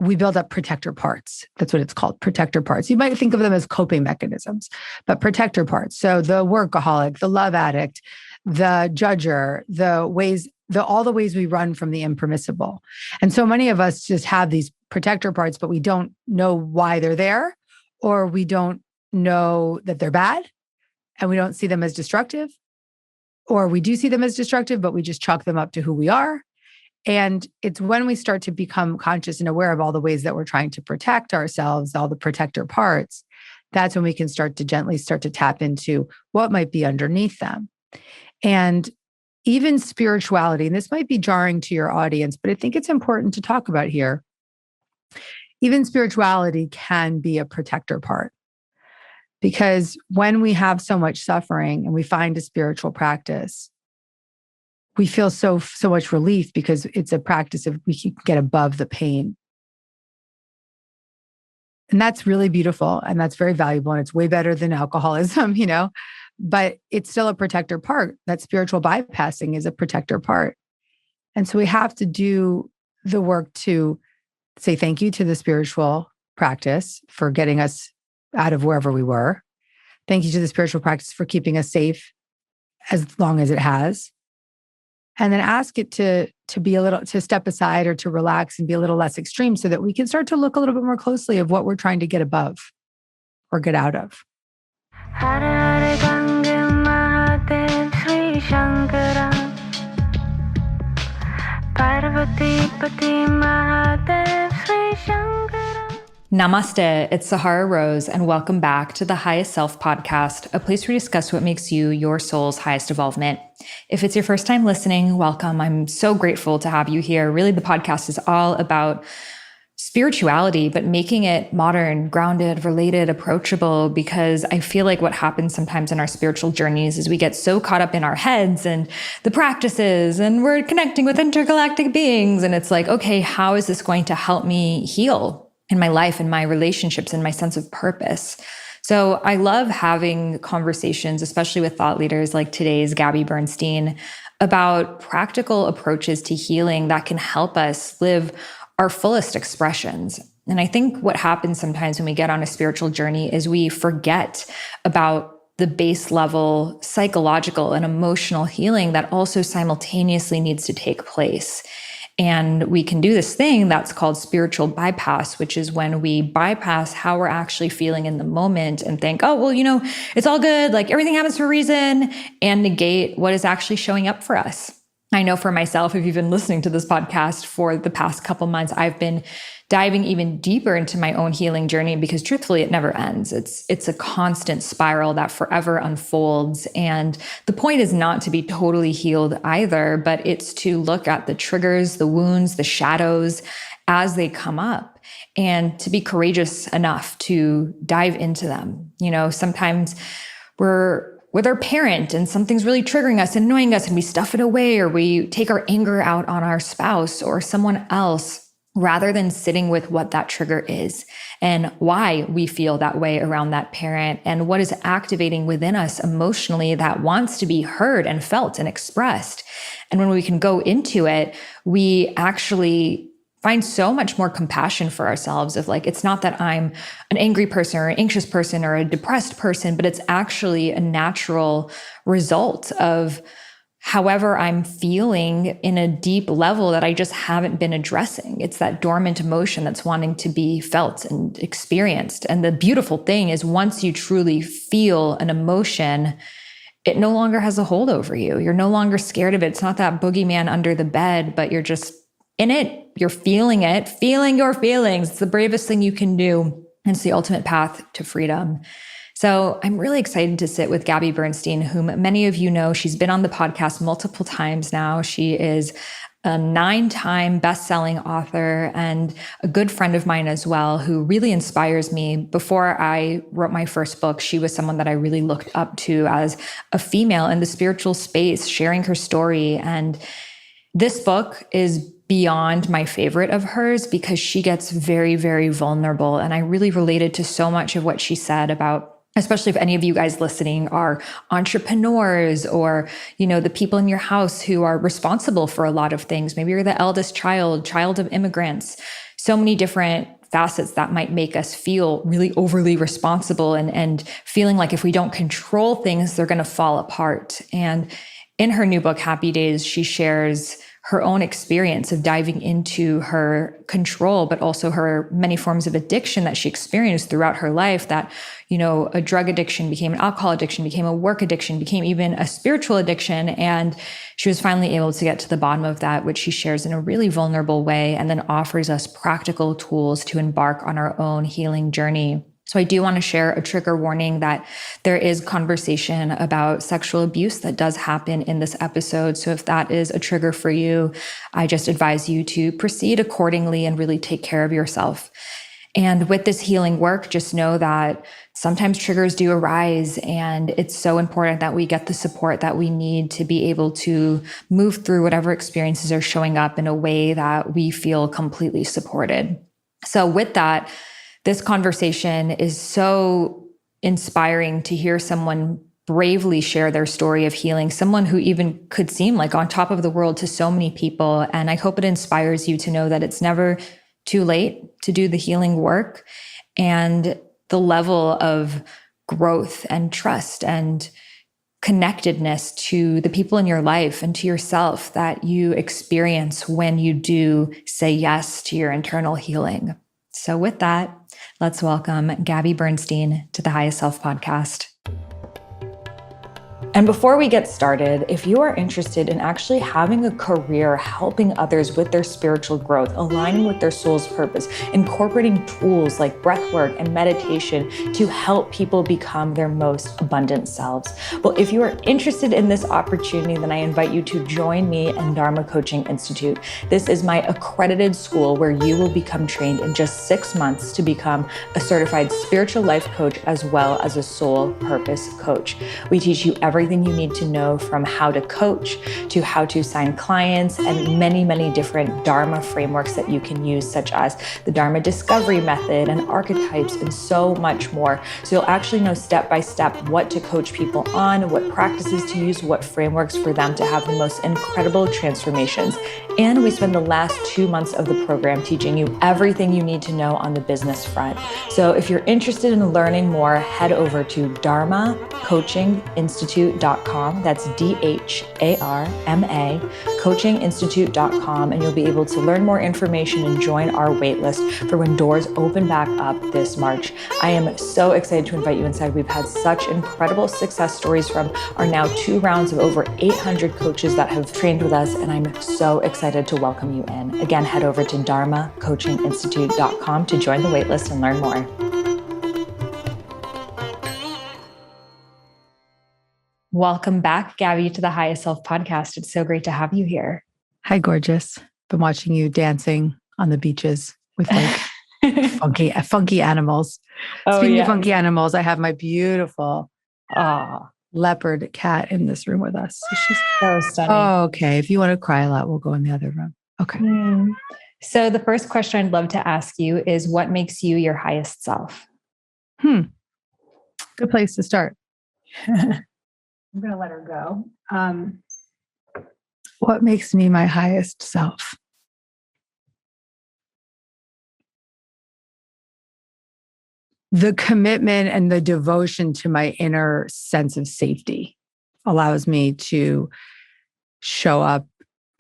we build up protector parts. That's what it's called, protector parts. You might think of them as coping mechanisms, but protector parts. So the workaholic, the love addict, the judger, all the ways we run from the impermissible. And so many of us just have these protector parts, but we don't know why they're there, or we don't know that they're bad, and we don't see them as destructive, or we do see them as destructive, but we just chalk them up to who we are. And it's when we start to become conscious and aware of all the ways that we're trying to protect ourselves, all the protector parts, that's when we can start to gently start to tap into what might be underneath them. And even spirituality, and this might be jarring to your audience, but I think it's important to talk about here. Even spirituality can be a protector part. Because when we have so much suffering and we find a spiritual practice, we feel so much relief because it's a practice of we can get above the pain. And that's really beautiful and that's very valuable and it's way better than alcoholism, but it's still a protector part. That spiritual bypassing is a protector part. And so we have to do the work to say thank you to the spiritual practice for getting us out of wherever we were. Thank you to the spiritual practice for keeping us safe as long as it has. And then ask it to step aside or to relax and be a little less extreme so that we can start to look a little bit more closely of what we're trying to get above or get out of. Namaste, it's Sahara Rose, and welcome back to the Highest Self podcast, a place where we discuss what makes you your soul's highest evolvement. If it's your first time listening, welcome. I'm so grateful to have you here. Really, the podcast is all about spirituality, but making it modern, grounded, related, approachable, because I feel like what happens sometimes in our spiritual journeys is we get so caught up in our heads and the practices, and we're connecting with intergalactic beings. And it's like, okay, how is this going to help me heal in my life and my relationships and my sense of purpose? So I love having conversations, especially with thought leaders like today's Gabby Bernstein, about practical approaches to healing that can help us live our fullest expressions. And I think what happens sometimes when we get on a spiritual journey is we forget about the base level psychological and emotional healing that also simultaneously needs to take place. And we can do this thing that's called spiritual bypass, which is when we bypass how we're actually feeling in the moment and think, oh, well, it's all good. Like everything happens for a reason, and negate what is actually showing up for us. I know for myself, if you've been listening to this podcast for the past couple months, I've been diving even deeper into my own healing journey because truthfully, it never ends. It's a constant spiral that forever unfolds. And the point is not to be totally healed either, but it's to look at the triggers, the wounds, the shadows as they come up, and to be courageous enough to dive into them. Sometimes we're with our parent and something's really triggering us and annoying us, and we stuff it away, or we take our anger out on our spouse or someone else, rather than sitting with what that trigger is and why we feel that way around that parent and what is activating within us emotionally that wants to be heard and felt and expressed. And when we can go into it, we actually find so much more compassion for ourselves of like, it's not that I'm an angry person or an anxious person or a depressed person, but it's actually a natural result of however I'm feeling in a deep level that I just haven't been addressing. It's that dormant emotion that's wanting to be felt and experienced. And the beautiful thing is once you truly feel an emotion, it no longer has a hold over you. You're no longer scared of it. It's not that boogeyman under the bed, but you're just in it. You're feeling it, feeling your feelings. It's the bravest thing you can do. And it's the ultimate path to freedom. So I'm really excited to sit with Gabby Bernstein, whom many of you know. She's been on the podcast multiple times now. She is a 9-time best-selling author and a good friend of mine as well, who really inspires me. Before I wrote my first book, she was someone that I really looked up to as a female in the spiritual space, sharing her story. And this book is beyond my favorite of hers because she gets very, very vulnerable. And I really related to so much of what she said about, especially if any of you guys listening are entrepreneurs or, the people in your house who are responsible for a lot of things. Maybe you're the eldest child of immigrants. so many different facets that might make us feel really overly responsible and feeling like if we don't control things, they're going to fall apart. And in her new book, Happy Days, she shares her own experience of diving into her control, but also her many forms of addiction that she experienced throughout her life, that, a drug addiction became an alcohol addiction, became a work addiction, became even a spiritual addiction. And she was finally able to get to the bottom of that, which she shares in a really vulnerable way, and then offers us practical tools to embark on our own healing journey. So I do want to share a trigger warning that there is conversation about sexual abuse that does happen in this episode. So if that is a trigger for you, I just advise you to proceed accordingly and really take care of yourself. And with this healing work, just know that sometimes triggers do arise, and it's so important that we get the support that we need to be able to move through whatever experiences are showing up in a way that we feel completely supported. So with that, this conversation is so inspiring to hear someone bravely share their story of healing, someone who even could seem like on top of the world to so many people. And I hope it inspires you to know that it's never too late to do the healing work, and the level of growth and trust and connectedness to the people in your life and to yourself that you experience when you do say yes to your internal healing. So with that, let's welcome Gabby Bernstein to the Highest Self podcast. And before we get started, if you are interested in actually having a career helping others with their spiritual growth, aligning with their soul's purpose, incorporating tools like breathwork and meditation to help people become their most abundant selves, well, if you are interested in this opportunity, then I invite you to join me in Dharma Coaching Institute. This is my accredited school where you will become trained in just 6 months to become a certified spiritual life coach as well as a soul purpose coach. We teach you everything you need to know, from how to coach to how to sign clients, and many, many different Dharma frameworks that you can use, such as the Dharma discovery method and archetypes and so much more. So you'll actually know step by step what to coach people on, what practices to use, what frameworks for them to have the most incredible transformations. And we spend the last 2 months of the program teaching you everything you need to know on the business front. So if you're interested in learning more, head over to dharmacoachinginstitute.com. That's DHARMA coachinginstitute.com, and you'll be able to learn more information and join our waitlist for when doors open back up this March. I am so excited to invite you inside. We've had such incredible success stories from our now 2 rounds of over 800 coaches that have trained with us, and I'm so excited to welcome you in. Again, head over to dharmacoachinginstitute.com to join the waitlist and learn more. Welcome back, Gabby, to the Highest Self podcast. It's so great to have you here. Hi, gorgeous. Been watching you dancing on the beaches with like funky animals. Speaking of funky animals, I have my beautiful leopard cat in this room with us. So she's so stunning. Oh, okay. If you want to cry a lot, we'll go in the other room. Okay. So the first question I'd love to ask you is, what makes you your highest self? Good place to start. I'm going to let her go. What makes me my highest self? The commitment and the devotion to my inner sense of safety allows me to show up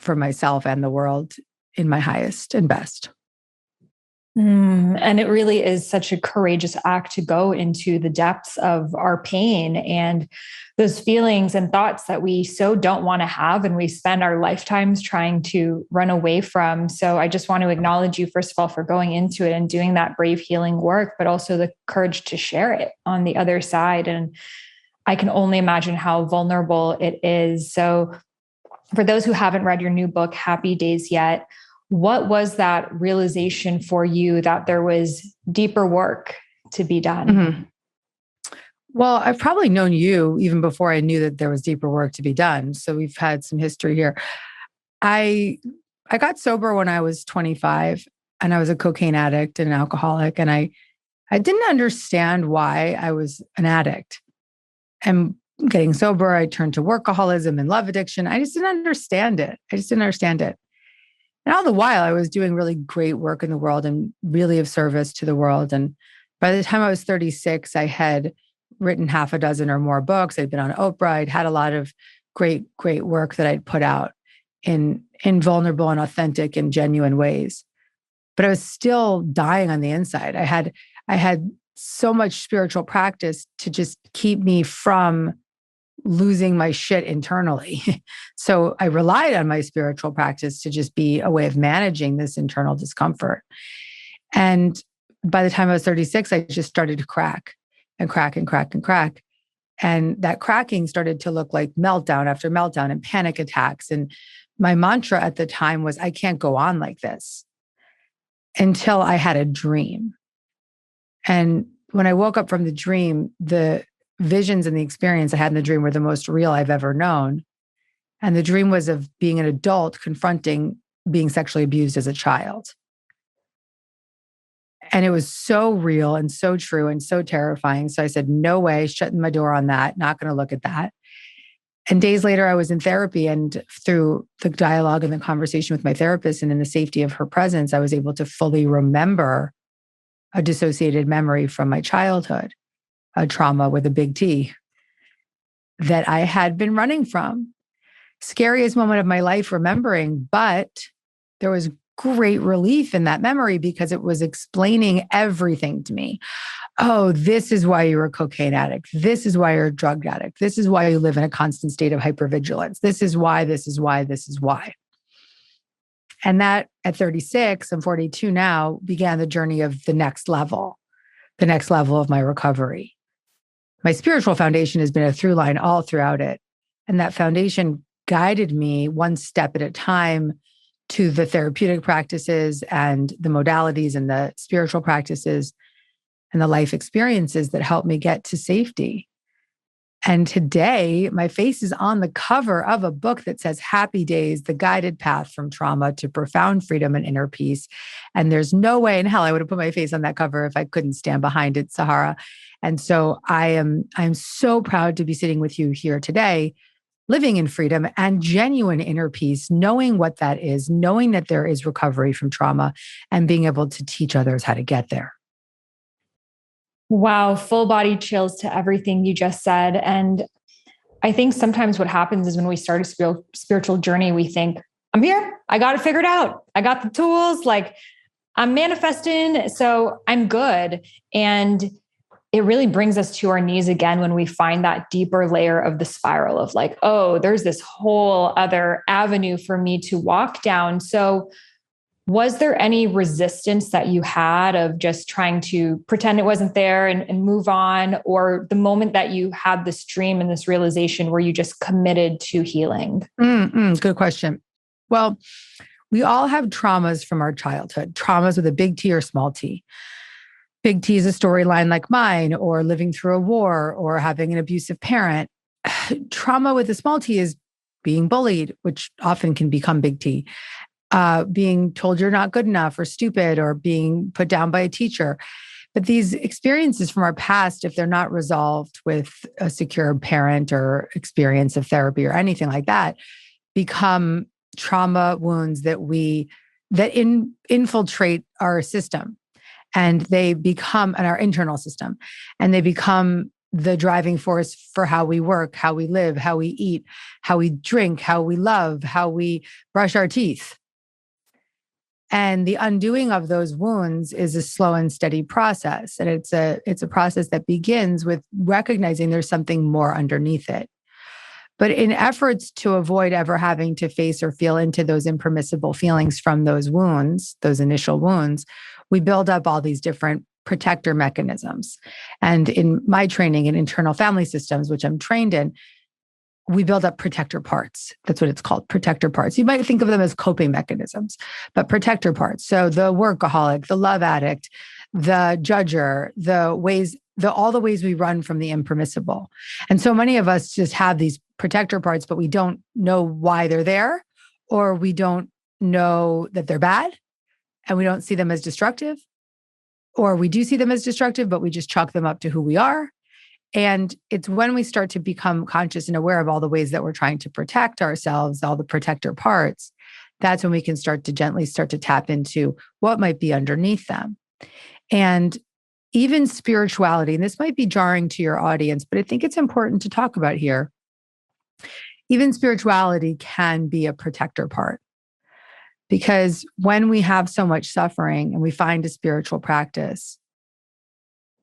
for myself and the world in my highest and best. And it really is such a courageous act to go into the depths of our pain and those feelings and thoughts that we so don't want to have, and we spend our lifetimes trying to run away from. So I just want to acknowledge you, first of all, for going into it and doing that brave healing work, but also the courage to share it on the other side. And I can only imagine how vulnerable it is. So for those who haven't read your new book, Happy Days, yet, what was that realization for you that there was deeper work to be done? Well, I've probably known you even before I knew that there was deeper work to be done. So we've had some history here. I got sober when I was 25, and I was a cocaine addict and an alcoholic. And I didn't understand why I was an addict. And getting sober, I turned to workaholicism and love addiction. I just didn't understand it. And all the while, I was doing really great work in the world and really of service to the world. And by the time I was 36, I had written half a dozen or more books. I'd been on Oprah. I'd had a lot of great work that I'd put out in vulnerable and authentic and genuine ways. But I was still dying on the inside. I had so much spiritual practice to just keep me from losing my shit internally. So I relied on my spiritual practice to just be a way of managing this internal discomfort. And by the time I was 36, I just started to crack and crack and crack and crack. And that cracking started to look like meltdown after meltdown and panic attacks. And my mantra at the time was, I can't go on like this, until I had a dream. And when I woke up from the dream, the visions and the experience I had in the dream were the most real I've ever known. And the dream was of being an adult confronting being sexually abused as a child. And it was so real and so true and so terrifying. So I said, no way, shutting my door on that, not going to look at that. And days later, I was in therapy, and through the dialogue and the conversation with my therapist and in the safety of her presence, I was able to fully remember a dissociated memory from my childhood, a trauma with a big T that I had been running from. Scariest moment of my life remembering, but there was great relief in that memory because it was explaining everything to me. Oh, this is why you're a cocaine addict. This is why you're a drug addict. This is why you live in a constant state of hypervigilance. This is why, this is why, this is why. And that at 36, I'm 42 now, began the journey of the next level of my recovery. My spiritual foundation has been a through line all throughout it. And that foundation guided me one step at a time to the therapeutic practices and the modalities and the spiritual practices and the life experiences that helped me get to safety. And today, my face is on the cover of a book that says Happy Days, the guided path from trauma to profound freedom and inner peace. And there's no way in hell I would have put my face on that cover if I couldn't stand behind it, Sahara. And so I'm so proud to be sitting with you here today, living in freedom and genuine inner peace, knowing what that is, knowing that there is recovery from trauma, and being able to teach others how to get there. Wow, full body chills to everything you just said. And I think sometimes what happens is when we start a spiritual journey, we think, I'm here, I got it figured out. I got the tools, like I'm manifesting, so I'm good. And it really brings us to our knees again when we find that deeper layer of the spiral of like, oh, there's this whole other avenue for me to walk down. So was there any resistance that you had of just trying to pretend it wasn't there and move on? Or the moment that you had this dream and this realization, were you just committed to healing? Good question. Well, we all have traumas from our childhood, traumas with a big T or small t. Big T is a storyline like mine, or living through a war, or having an abusive parent. Trauma with a small t is being bullied, which often can become big T. Being told you're not good enough or stupid, or being put down by a teacher. But these experiences from our past, if they're not resolved with a secure parent or experience of therapy or anything like that, become trauma wounds that infiltrate our system, and they become in our internal system, and they become the driving force for how we work, how we live, how we eat, how we drink, how we love, how we brush our teeth. And the undoing of those wounds is a slow and steady process. And it's a process that begins with recognizing there's something more underneath it. But in efforts to avoid ever having to face or feel into those impermissible feelings from those wounds, those initial wounds, we build up all these different protector mechanisms. And in my training in internal family systems, which I'm trained in, we build up protector parts. That's what it's called, protector parts. You might think of them as coping mechanisms, but protector parts. So the workaholic, the love addict, the judger, all the ways we run from the impermissible. And so many of us just have these protector parts, but we don't know why they're there, or we don't know that they're bad, and we don't see them as destructive, or we do see them as destructive, but we just chalk them up to who we are. And it's when we start to become conscious and aware of all the ways that we're trying to protect ourselves, all the protector parts, that's when we can start to gently start to tap into what might be underneath them. And even spirituality, and this might be jarring to your audience, but I think it's important to talk about here. Even spirituality can be a protector part. Because when we have so much suffering and we find a spiritual practice,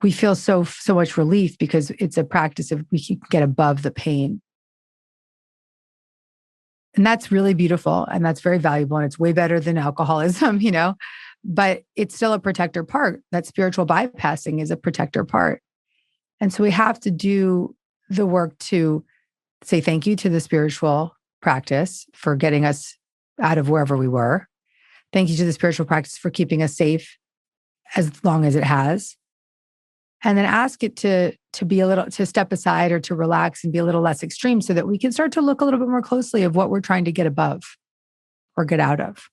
we feel so much relief because it's a practice of we can get above the pain. And that's really beautiful and that's very valuable. And it's way better than alcoholism, but it's still a protector part. That spiritual bypassing is a protector part. And so we have to do the work to say thank you to the spiritual practice for getting us out of wherever we were. Thank you to the spiritual practice for keeping us safe as long as it has. And then ask it to be to step aside or to relax and be a little less extreme so that we can start to look a little bit more closely of what we're trying to get above or get out of.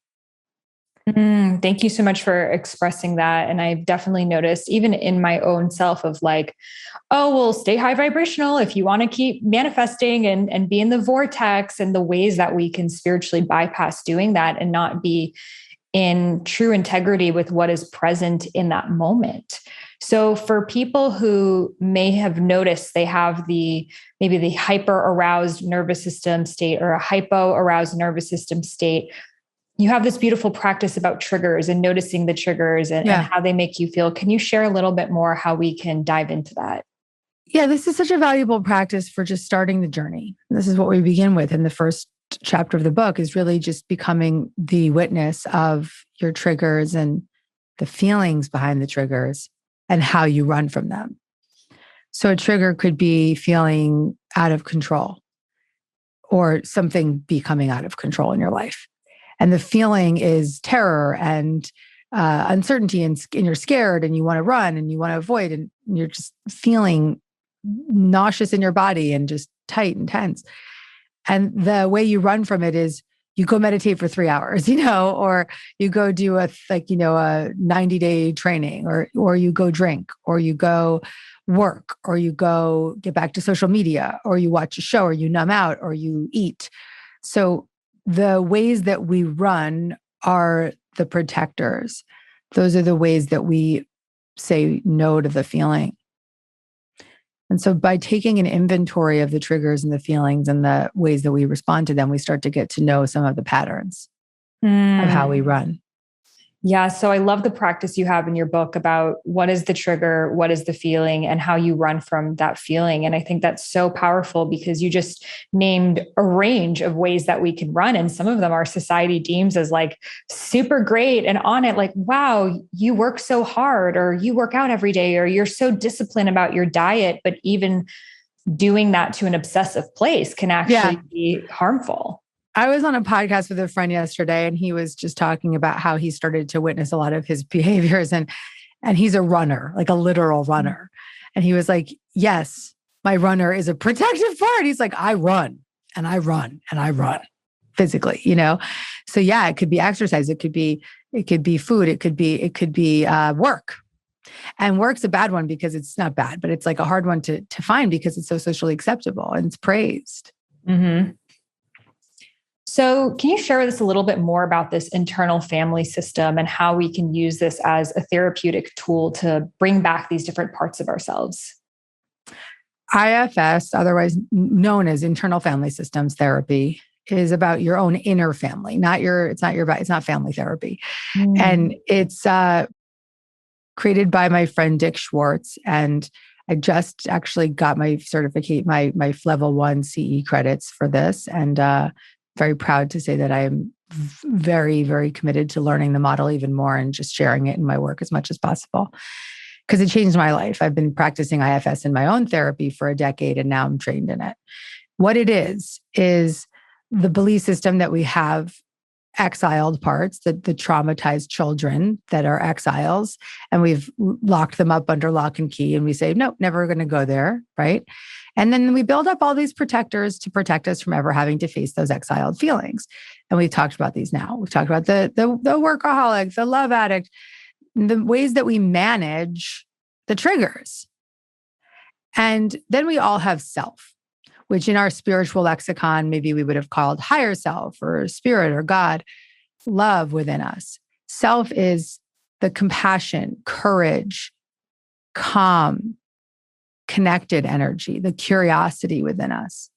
Thank you so much for expressing that. And I've definitely noticed even in my own self of like, oh, well, stay high vibrational if you want to keep manifesting and be in the vortex, and the ways that we can spiritually bypass doing that and not be in true integrity with what is present in that moment. So for people who may have noticed they have maybe the hyper aroused nervous system state or a hypo aroused nervous system state, you have this beautiful practice about triggers and noticing the triggers and how they make you feel. Can you share a little bit more how we can dive into that? Yeah, this is such a valuable practice for just starting the journey. This is what we begin with in the first chapter of the book, is really just becoming the witness of your triggers and the feelings behind the triggers and how you run from them. So a trigger could be feeling out of control or something becoming out of control in your life. And the feeling is terror and uncertainty, and you're scared and you want to run and you want to avoid, and you're just feeling nauseous in your body and just tight and tense. And the way you run from it is you go meditate for 3 hours, or you go do a 90-day training, or you go drink, or you go work, or you go get back to social media, or you watch a show, or you numb out, or you eat. So the ways that we run are the protectors. Those are the ways that we say no to the feeling. And so by taking an inventory of the triggers and the feelings and the ways that we respond to them, we start to get to know some of the patterns of how we run. Yeah. So I love the practice you have in your book about what is the trigger, what is the feeling, and how you run from that feeling. And I think that's so powerful because you just named a range of ways that we can run. And some of them our society deems as like super great and on it, like, wow, you work so hard, or you work out every day, or you're so disciplined about your diet. But even doing that to an obsessive place can actually be harmful. I was on a podcast with a friend yesterday, and he was just talking about how he started to witness a lot of his behaviors, and he's a runner, like a literal runner. And he was like, yes, my runner is a protective part. He's like, I run and I run and I run physically, So yeah, it could be exercise. It could be food. It could be work. And work's a bad one because it's not bad, but it's like a hard one to find because it's so socially acceptable and it's praised. Mm-hmm. So can you share with us a little bit more about this internal family system and how we can use this as a therapeutic tool to bring back these different parts of ourselves? IFS, otherwise known as internal family systems therapy, is about your own inner family, it's not family therapy. And it's created by my friend Dick Schwartz. And I just actually got my certificate, my level 1 CE credits for this. And very proud to say that I am very, very committed to learning the model even more and just sharing it in my work as much as possible. Because it changed my life. I've been practicing IFS in my own therapy for a decade, and now I'm trained in it. What it is the belief system that we have exiled parts, the traumatized children that are exiles, and we've locked them up under lock and key, and we say, no, never going to go there, right? And then we build up all these protectors to protect us from ever having to face those exiled feelings. And we've talked about these now. We've talked about the workaholic, the love addict, the ways that we manage the triggers. And then we all have self, which in our spiritual lexicon, maybe we would have called higher self or spirit or God. love within us. Self is the compassion, courage, calm, connected energy, the curiosity within us.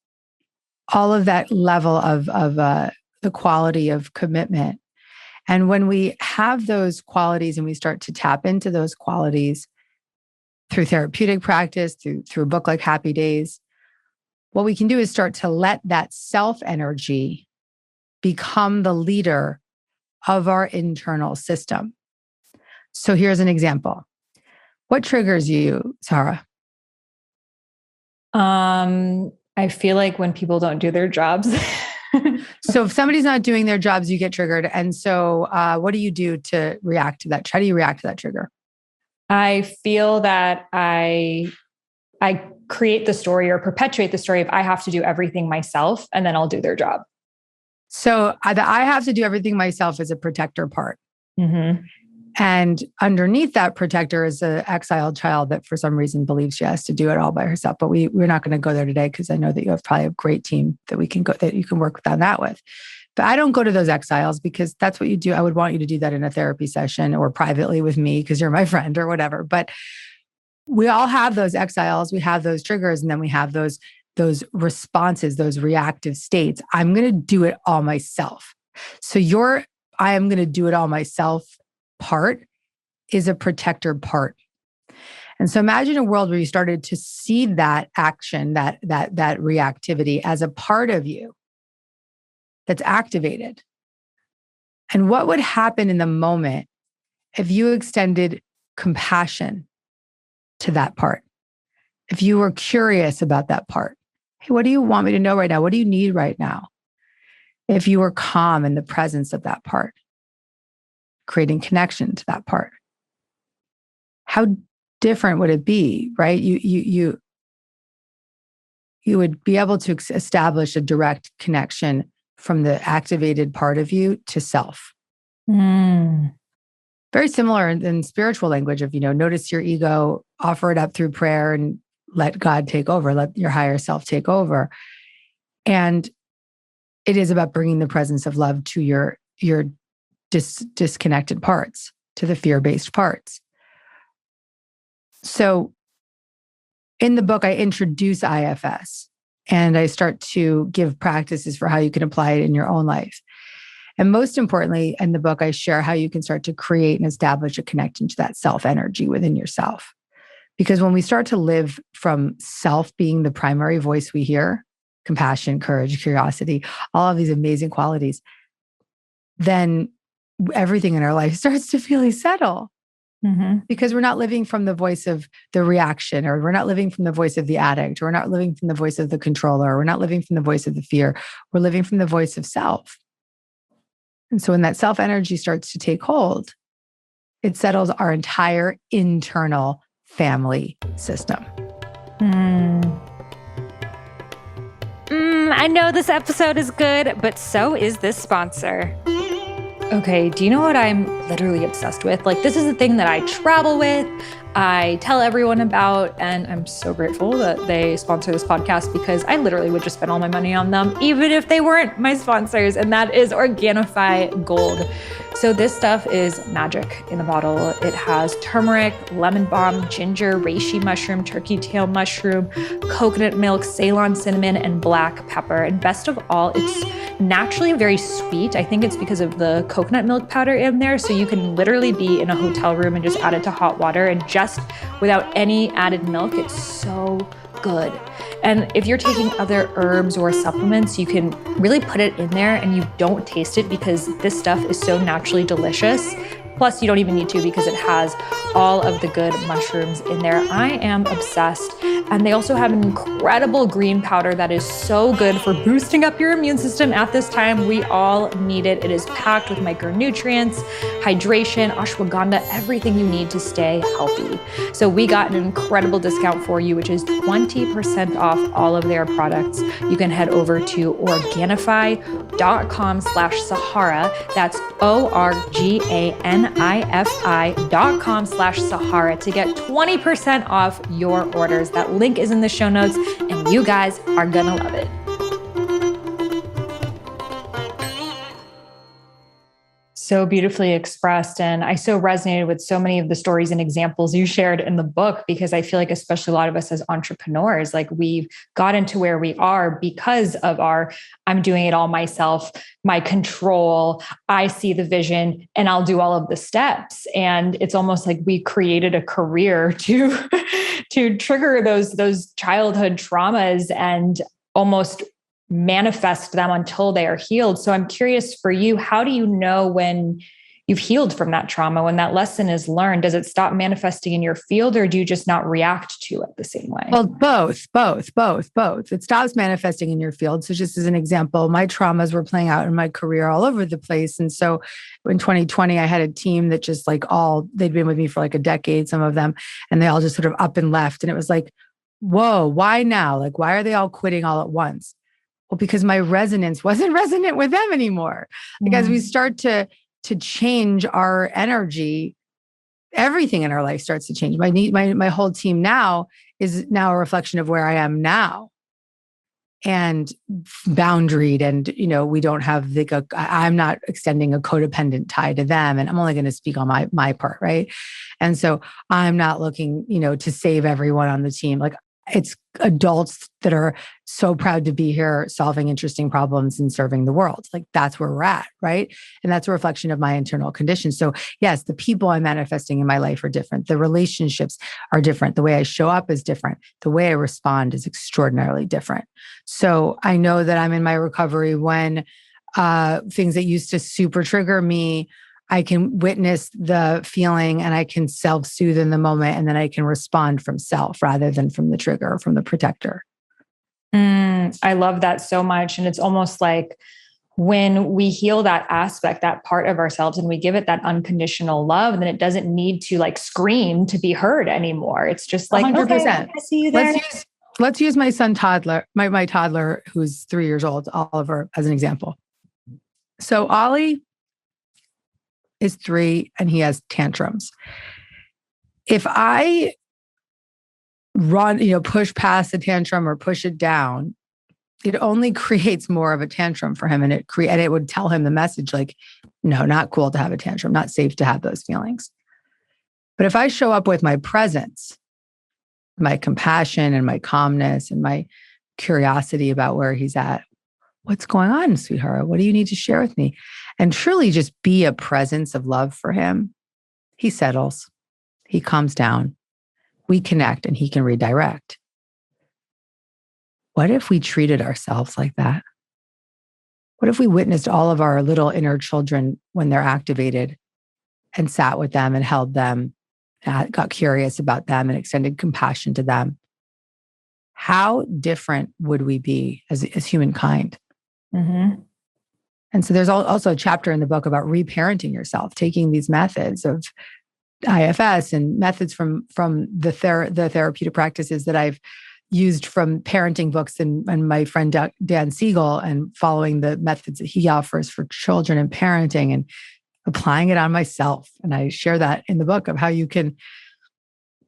All of that level of the quality of commitment. And when we have those qualities and we start to tap into those qualities through therapeutic practice, through a book like Happy Days, what we can do is start to let that self energy become the leader of our internal system. So here's an example. What triggers you, Sarah? I feel like when people don't do their jobs. So if somebody's not doing their jobs, you get triggered. And so what do you do to react to that? How do you react to that trigger? I feel that I create the story or perpetuate the story of I have to do everything myself and then I'll do their job. So the I have to do everything myself is a protector part. Mm-hmm. And underneath that protector is an exiled child that for some reason believes she has to do it all by herself. But we're not going to go there today because I know that you have probably a great team that you can work on that with. But I don't go to those exiles because that's what you do. I would want you to do that in a therapy session or privately with me because you're my friend or whatever. But we all have those exiles, we have those triggers, and then we have those responses, those reactive states. I'm going to do it all myself. So I am going to do it all myself part is a protector part. And so imagine a world where you started to see that action, that reactivity as a part of you that's activated. And what would happen in the moment if you extended compassion to that part? If you were curious about that part, hey, what do you want me to know right now? What do you need right now? If you were calm in the presence of that part, creating connection to that part, how different would it be, right? You would be able to establish a direct connection from the activated part of you to self. Very similar in spiritual language of, notice your ego, offer it up through prayer and let God take over, let your higher self take over. And it is about bringing the presence of love to your disconnected parts, to the fear-based parts. So in the book, I introduce IFS and I start to give practices for how you can apply it in your own life. And most importantly, in the book, I share how you can start to create and establish a connection to that self energy within yourself. Because when we start to live from self being the primary voice we hear, compassion, courage, curiosity, all of these amazing qualities, then everything in our life starts to really settle. Mm-hmm. Because we're not living from the voice of the reaction, or we're not living from the voice of the addict, or we're not living from the voice of the controller, or we're not living from the voice of the fear. We're living from the voice of self. And so when that self energy starts to take hold, it settles our entire internal family system. I know this episode is good, but so is this sponsor. Okay, do you know what I'm literally obsessed with? Like, this is the thing that I travel with, I tell everyone about, and I'm so grateful that they sponsor this podcast because I literally would just spend all my money on them, even if they weren't my sponsors, and that is Organifi Gold. So this stuff is magic in a bottle. It has turmeric, lemon balm, ginger, reishi mushroom, turkey tail mushroom, coconut milk, Ceylon cinnamon, and black pepper. And best of all, it's naturally very sweet. I think it's because of the coconut milk powder in there. So you can literally be in a hotel room and just add it to hot water and just without any added milk, it's so good. And if you're taking other herbs or supplements, you can really put it in there and you don't taste it because this stuff is so naturally delicious. Plus, you don't even need to because it has all of the good mushrooms in there. I am obsessed. And they also have an incredible green powder that is so good for boosting up your immune system at this time. We all need it. It is packed with micronutrients, hydration, ashwagandha, everything you need to stay healthy. So we got an incredible discount for you, which is 20% off all of their products. You can head over to Organifi.com/Sahara. That's Organifi.com/Sahara to get 20% off your orders. That link is in the show notes, and you guys are gonna love it. So beautifully expressed. And I so resonated with so many of the stories and examples you shared in the book, because I feel like, especially a lot of us as entrepreneurs, like we've gotten to where we are because of I'm doing it all myself, my control, I see the vision and I'll do all of the steps. And it's almost like we created a career to, to trigger those childhood traumas and almost manifest them until they are healed. So I'm curious for you, how do you know when you've healed from that trauma, when that lesson is learned? Does it stop manifesting in your field, or do you just not react to it the same way? Well, both. It stops manifesting in your field. So just as an example, my traumas were playing out in my career all over the place. And so in 2020, I had a team that just they'd been with me for like a decade, some of them, and they all just sort of up and left. And it was like, whoa, why now? Like, why are they all quitting all at once? Well, because my resonance wasn't resonant with them anymore. Like as we start to change our energy, everything in our life starts to change. My whole team now is a reflection of where I am now, and boundaried. And we don't have I'm not extending a codependent tie to them, and I'm only going to speak on my part, right? And so I'm not looking, to save everyone on the team. Like it's adults that are so proud to be here, solving interesting problems and serving the world. Like that's where we're at, right? And that's a reflection of my internal conditions. So yes, the people I'm manifesting in my life are different. The relationships are different. The way I show up is different. The way I respond is extraordinarily different. So I know that I'm in my recovery when things that used to super trigger me, I can witness the feeling and I can self-soothe in the moment, and then I can respond from self rather than from the trigger or from the protector. I love that so much. And it's almost like when we heal that aspect, that part of ourselves, and we give it that unconditional love, then it doesn't need to like scream to be heard anymore. It's just like, 100%. Okay, I see you there. Let's use my son toddler, my toddler who's 3 years old, Oliver, as an example. So Ollie is 3 and he has tantrums. If I push past the tantrum or push it down, it only creates more of a tantrum for him. And it would tell him the message like, no, not cool to have a tantrum, not safe to have those feelings. But if I show up with my presence, my compassion and my calmness and my curiosity about where he's at, what's going on, sweetheart? What do you need to share with me? And truly just be a presence of love for him. He settles, he calms down, we connect, and he can redirect. What if we treated ourselves like that? What if we witnessed all of our little inner children when they're activated and sat with them and held them, got curious about them and extended compassion to them? How different would we be as humankind? Mm-hmm. And so there's also a chapter in the book about reparenting yourself, taking these methods of IFS and methods from the therapeutic practices that I've used from parenting books and my friend Dan Siegel, and following the methods that he offers for children and parenting and applying it on myself. And I share that in the book of how you can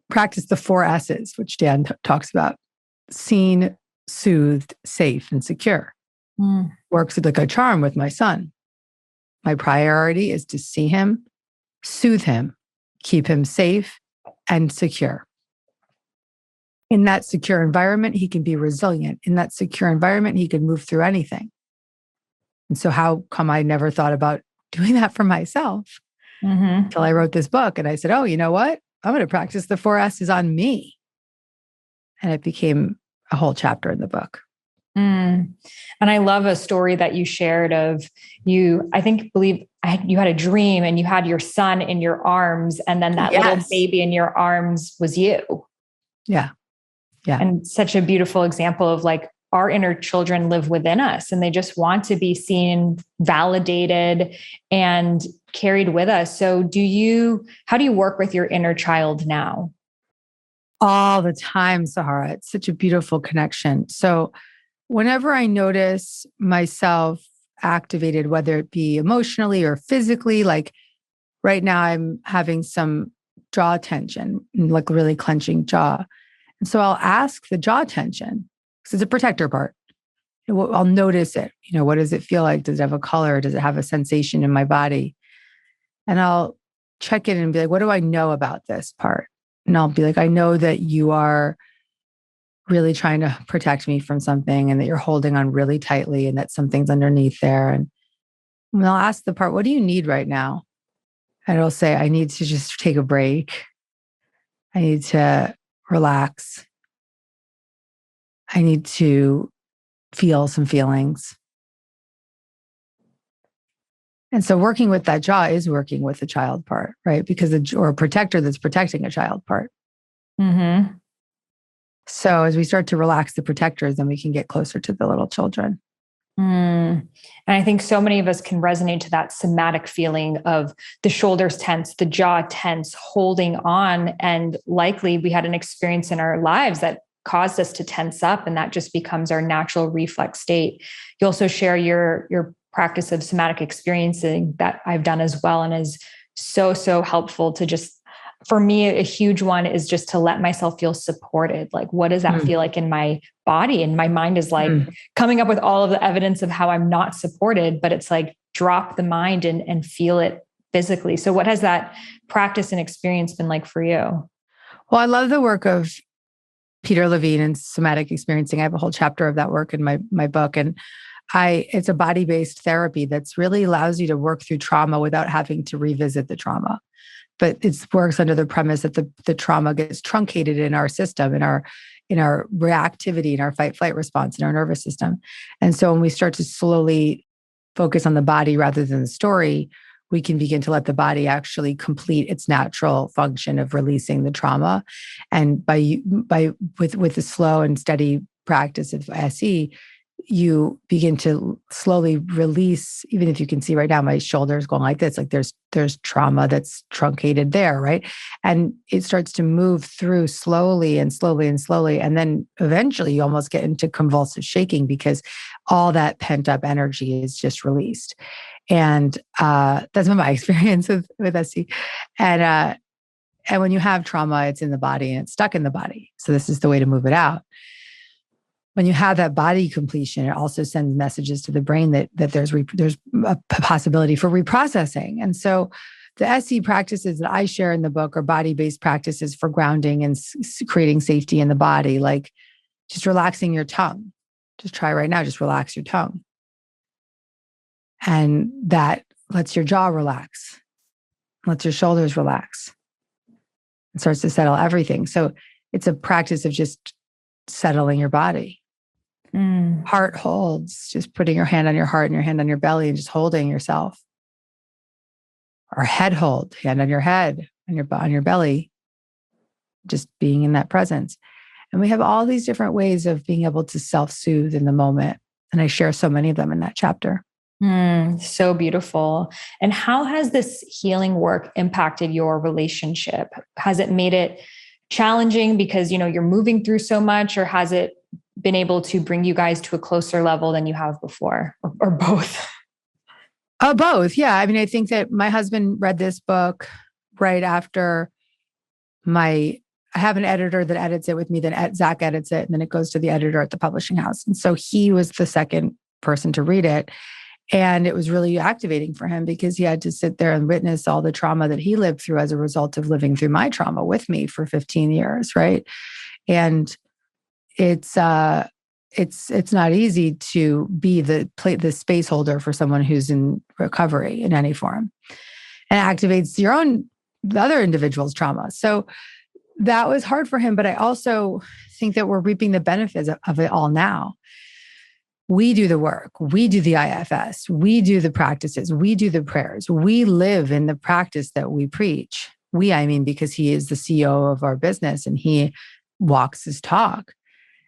practice the 4 S's, which Dan talks about: seen, soothed, safe, and secure. Works like a charm with my son. My priority is to see him, soothe him, keep him safe and secure. In that secure environment, he can be resilient. In that secure environment, he can move through anything. And so how come I never thought about doing that for myself until I wrote this book? And I said, oh, you know what? I'm going to practice the 4 S's on me. And it became a whole chapter in the book. And I love a story that you shared of you had a dream and you had your son in your arms, and then that little baby in your arms was you. Yeah. Yeah. And such a beautiful example of like our inner children live within us and they just want to be seen, validated, and carried with us. So how do you work with your inner child now? All the time, Sahara. It's such a beautiful connection. So whenever I notice myself activated, whether it be emotionally or physically, like right now I'm having some jaw tension, like really clenching jaw. And so I'll ask the jaw tension, because it's a protector part. I'll notice it. What does it feel like? Does it have a color? Does it have a sensation in my body? And I'll check in and be like, what do I know about this part? And I'll be like, I know that you are really trying to protect me from something and that you're holding on really tightly and that something's underneath there. And I'll ask the part, what do you need right now? And it'll say, I need to just take a break. I need to relax. I need to feel some feelings. And so working with that jaw is working with the child part, right? Or a protector that's protecting a child part. Mm-hmm. So as we start to relax the protectors, then we can get closer to the little children. And I think so many of us can resonate to that somatic feeling of the shoulders tense, the jaw tense, holding on. And likely we had an experience in our lives that caused us to tense up, and that just becomes our natural reflex state. You also share your practice of somatic experiencing that I've done as well, and is so helpful to just, for me, a huge one is just to let myself feel supported. Like, what does that feel like in my body? And my mind is like coming up with all of the evidence of how I'm not supported, but it's like, drop the mind and feel it physically. So what has that practice and experience been like for you? Well, I love the work of Peter Levine and somatic experiencing. I have a whole chapter of that work in my book. And it's a body-based therapy that's really allows you to work through trauma without having to revisit the trauma. But it works under the premise that the trauma gets truncated in our system, in our reactivity, in our fight-flight response, in our nervous system. And so when we start to slowly focus on the body rather than the story, we can begin to let the body actually complete its natural function of releasing the trauma. And with the slow and steady practice of SE, you begin to slowly release, even if you can see right now, my shoulders going like this, like there's trauma that's truncated there, right? And it starts to move through slowly and slowly and slowly. And then eventually you almost get into convulsive shaking because all that pent up energy is just released. And that's been my experience with SC. And when you have trauma, it's in the body and it's stuck in the body. So this is the way to move it out. When you have that body completion, it also sends messages to the brain that there's a possibility for reprocessing. And so the SE practices that I share in the book are body-based practices for grounding and creating safety in the body, like just relaxing your tongue. Just try right now, just relax your tongue. And that lets your jaw relax, lets your shoulders relax. It starts to settle everything. So it's a practice of just settling your body. Heart holds, just putting your hand on your heart and your hand on your belly and just holding yourself. Or head hold, hand on your head, on your belly, just being in that presence. And we have all these different ways of being able to self-soothe in the moment. And I share so many of them in that chapter. So beautiful. And how has this healing work impacted your relationship? Has it made it challenging because, you're moving through so much, or has it been able to bring you guys to a closer level than you have before, or both? Both. Yeah. I mean, I think that my husband read this book right after I have an editor that edits it with me, then Zach edits it, and then it goes to the editor at the publishing house. And so he was the second person to read it. And it was really activating for him because he had to sit there and witness all the trauma that he lived through as a result of living through my trauma with me for 15 years. Right. And it's not easy to be the space holder for someone who's in recovery in any form, and activates the other individual's trauma. So that was hard for him. But I also think that we're reaping the benefits of it all now. We do the work. We do the IFS. We do the practices. We do the prayers. We live in the practice that we preach. I mean, because he is the CEO of our business and he walks his talk.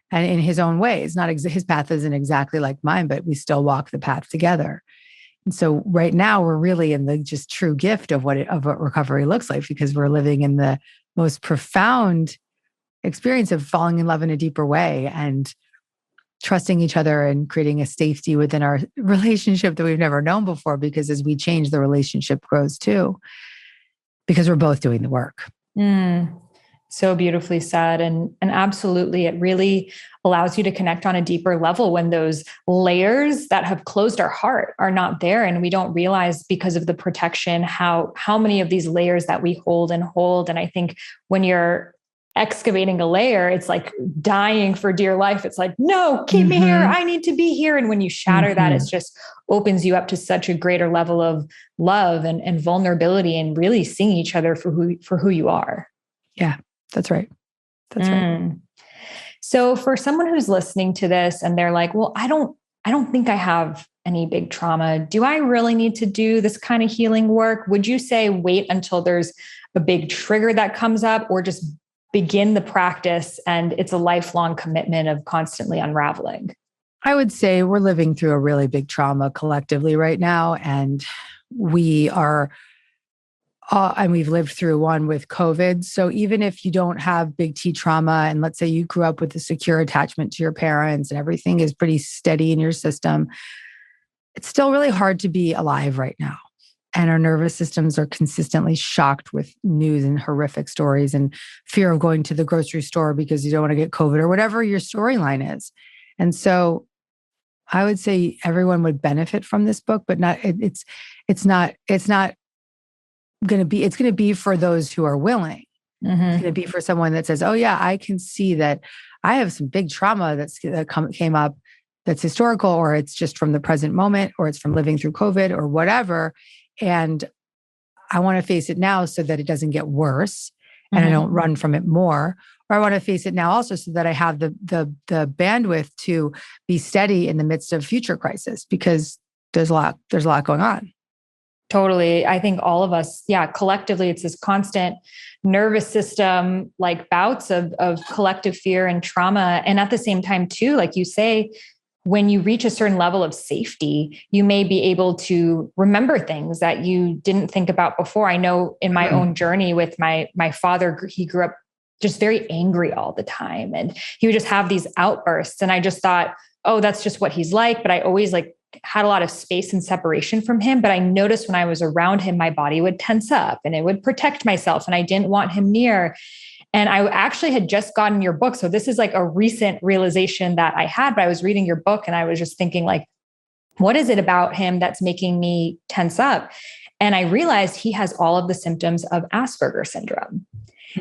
And in his own way, it's not his path isn't exactly like mine, but we still walk the path together. And so right now we're really in the just true gift of what recovery looks like, because we're living in the most profound experience of falling in love in a deeper way and trusting each other and creating a safety within our relationship that we've never known before. Because as we change, the relationship grows too, because we're both doing the work. So beautifully said. And absolutely, it really allows you to connect on a deeper level when those layers that have closed our heart are not there. And we don't realize, because of the protection, how many of these layers that we hold and hold. And I think when you're excavating a layer, it's like dying for dear life. It's like, no, keep me here. I need to be here. And when you shatter that, it just opens you up to such a greater level of love and vulnerability, and really seeing each other for who you are. Yeah, that's right. That's right. So for someone who's listening to this and they're like, well, I don't think I have any big trauma. Do I really need to do this kind of healing work? Would you say wait until there's a big trigger that comes up, or just begin the practice and it's a lifelong commitment of constantly unraveling? I would say we're living through a really big trauma collectively right now. And we are, and we've lived through one with COVID. So even if you don't have big T trauma, and let's say you grew up with a secure attachment to your parents and everything is pretty steady in your system, it's still really hard to be alive right now. And our nervous systems are consistently shocked with news and horrific stories and fear of going to the grocery store because you don't want to get COVID or whatever your storyline is. And so I would say everyone would benefit from this book, but it's not going to be, it's going to be for those who are willing. It's going to be for someone that says, oh yeah, I can see that I have some big trauma that came up that's historical, or it's just from the present moment, or it's from living through COVID or whatever. And I want to face it now so that it doesn't get worse and I don't run from it more. Or I want to face it now also so that I have the bandwidth to be steady in the midst of future crisis, because there's a lot going on. Totally. I think all of us, collectively, it's this constant nervous system, like bouts of collective fear and trauma. And at the same time too, like you say, when you reach a certain level of safety, you may be able to remember things that you didn't think about before. I know in my own journey with my father, he grew up just very angry all the time. And he would just have these outbursts. And I just thought, oh, that's just what he's like. But I always had a lot of space and separation from him. But I noticed when I was around him, my body would tense up and it would protect myself. And I didn't want him near. And I actually had just gotten your book. So this is like a recent realization that I had, but I was reading your book and I was just thinking, like, what is it about him that's making me tense up? And I realized he has all of the symptoms of Asperger's syndrome.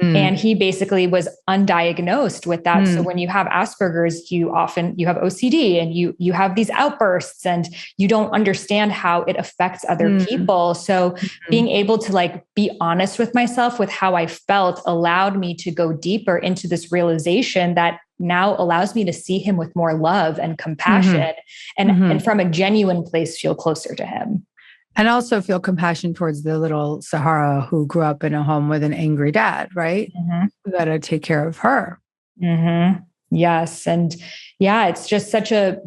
And he basically was undiagnosed with that. So when you have Asperger's, you have OCD and you have these outbursts and you don't understand how it affects other people. So being able to be honest with myself with how I felt allowed me to go deeper into this realization that now allows me to see him with more love and compassion and from a genuine place, feel closer to him. And also feel compassion towards the little Sahara who grew up in a home with an angry dad, right? We got to take care of her. Yes. And it's just such a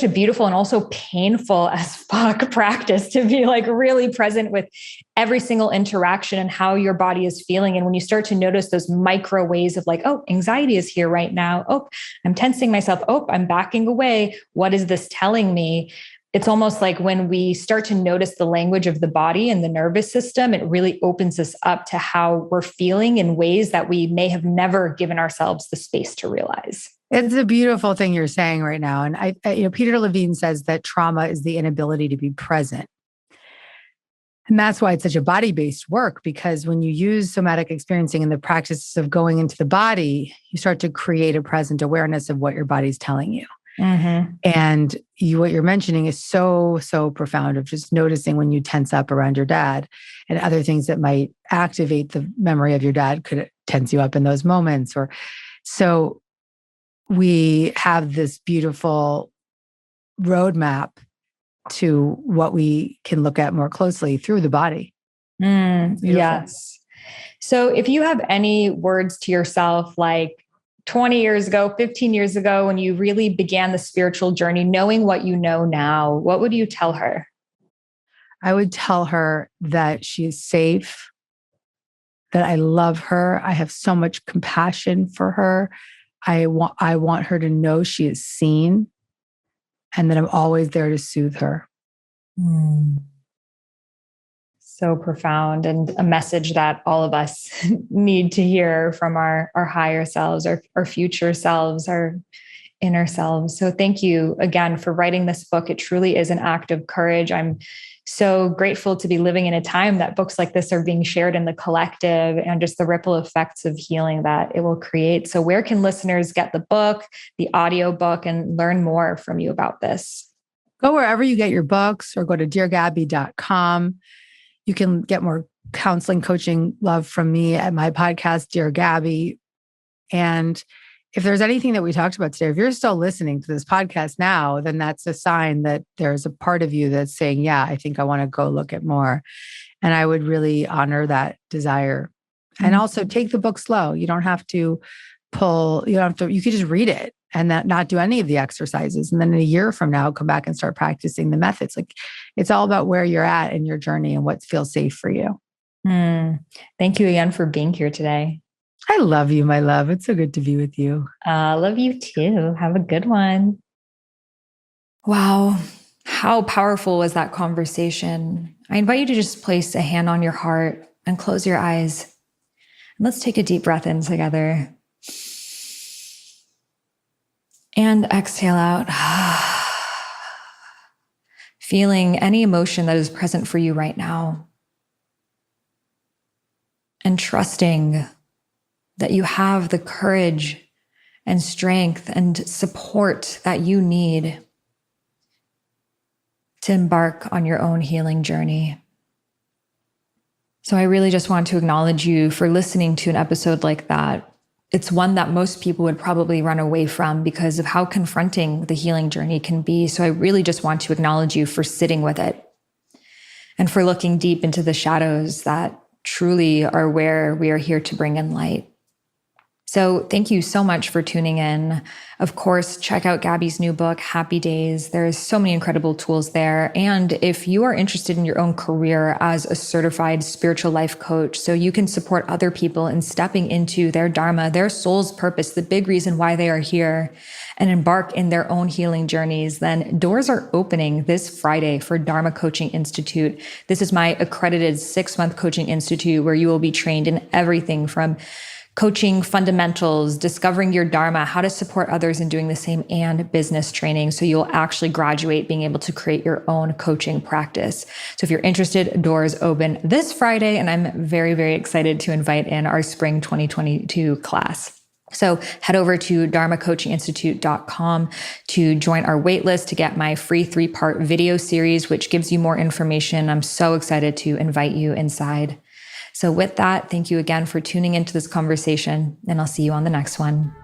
beautiful and also painful as fuck practice to be really present with every single interaction and how your body is feeling. And when you start to notice those micro ways of oh, anxiety is here right now. Oh, I'm tensing myself. Oh, I'm backing away. What is this telling me? It's almost like when we start to notice the language of the body and the nervous system, it really opens us up to how we're feeling in ways that we may have never given ourselves the space to realize. It's a beautiful thing you're saying right now. And Peter Levine says that trauma is the inability to be present. And that's why it's such a body-based work, because when you use somatic experiencing in the practices of going into the body, you start to create a present awareness of what your body's telling you. And what you're mentioning is so, so profound, of just noticing when you tense up around your dad and other things that might activate the memory of your dad could tense you up in those moments. So we have this beautiful roadmap to what we can look at more closely through the body. Yes. So if you have any words to yourself, 20 years ago, 15 years ago, when you really began the spiritual journey, knowing what you know now, what would you tell her? I would tell her that she is safe, that I love her. I have so much compassion for her. I want her to know she is seen and that I'm always there to soothe her. So profound, and a message that all of us need to hear from our higher selves, our future selves, our inner selves. So thank you again for writing this book. It truly is an act of courage. I'm so grateful to be living in a time that books like this are being shared in the collective, and just the ripple effects of healing that it will create. So where can listeners get the book, the audio book, and learn more from you about this? Go wherever you get your books, or go to deargabby.com. You can get more counseling, coaching, love from me at my podcast, Dear Gabby. And if there's anything that we talked about today, if you're still listening to this podcast now, then that's a sign that there's a part of you that's saying, yeah, I think I want to go look at more. And I would really honor that desire. Mm-hmm. And also take the book slow. You don't have to you could just read it and not do any of the exercises. And then in a year from now, come back and start practicing the methods. Like, it's all about where you're at in your journey and what feels safe for you. Thank you again for being here today. I love you, my love. It's so good to be with you. Love you too. Have a good one. Wow. How powerful was that conversation? I invite you to just place a hand on your heart and close your eyes. And let's take a deep breath in together. And exhale out. Feeling any emotion that is present for you right now. And trusting that you have the courage and strength and support that you need to embark on your own healing journey. So I really just want to acknowledge you for listening to an episode like that. It's one that most people would probably run away from because of how confronting the healing journey can be. So I really just want to acknowledge you for sitting with it and for looking deep into the shadows that truly are where we are here to bring in light. So thank you so much for tuning in. Of course, check out Gabby's new book, Happy Days. There's so many incredible tools there. And if you are interested in your own career as a certified spiritual life coach, so you can support other people in stepping into their dharma, their soul's purpose, the big reason why they are here, and embark in their own healing journeys, then doors are opening this Friday for Dharma Coaching Institute. This is my accredited 6-month coaching institute where you will be trained in everything from coaching fundamentals, discovering your dharma, how to support others in doing the same, and business training. So you'll actually graduate being able to create your own coaching practice. So if you're interested, doors open this Friday, and I'm very, very excited to invite in our spring 2022 class. So head over to dharmacoachinginstitute.com to join our waitlist to get my free 3-part video series, which gives you more information. I'm so excited to invite you inside. So with that, thank you again for tuning into this conversation, and I'll see you on the next one.